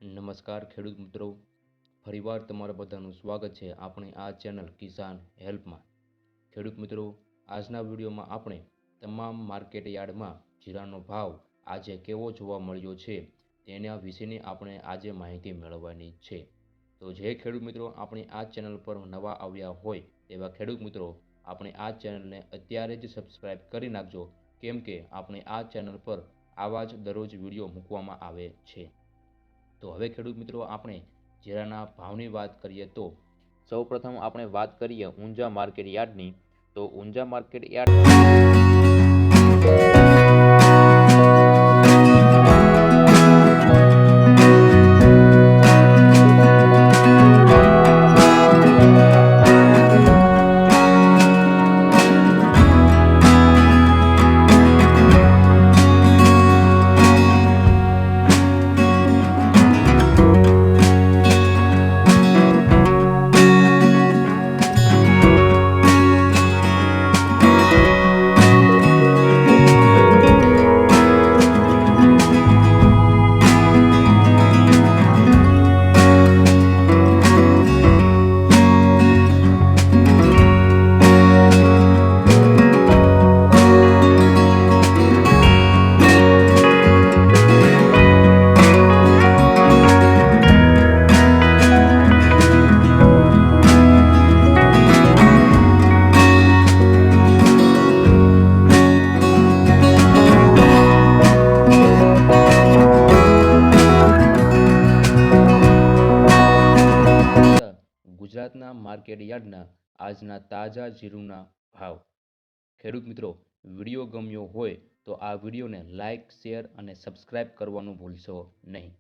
નમસ્કાર ખેડૂત મિત્રો, ફરીવાર તમારા બધાનું સ્વાગત છે આપણી આ ચેનલ કિસાન હેલ્પમાં। ખેડૂત મિત્રો, આજના વિડીયોમાં આપણે તમામ માર્કેટ યાર્ડમાં જીરાનો ભાવ આજે કેવો જોવા મળ્યો છે તેના વિશેની આપણે આજે માહિતી મેળવવાની છે। તો જે ખેડૂત મિત્રો આપણી આ ચેનલ પર નવા આવ્યા હોય તેવા ખેડૂત મિત્રો આપણે આ ચેનલને અત્યારે જ સબસ્ક્રાઈબ કરી નાખજો, કેમ કે આપણે આ ચેનલ પર આવા જ દરરોજ વિડીયો મૂકવામાં આવે છે। તો હવે ખેડૂત મિત્રો આપણે જીરાના ભાવની વાત કરીએ તો સૌપ્રથમ આપણે વાત કરીએ ઊંઝા માર્કેટ યાર્ડની। તો ઊંઝા માર્કેટ યાર્ડ ગુજરાતના માર્કેટ યાર્ડના આજના તાજા જીરુના ભાવ। ખેડૂત મિત્રો, વિડીયો ગમ્યો હોય તો આ વિડીયોને લાઇક, શેર અને સબસ્ક્રાઈબ કરવાનું ભૂલશો નહીં।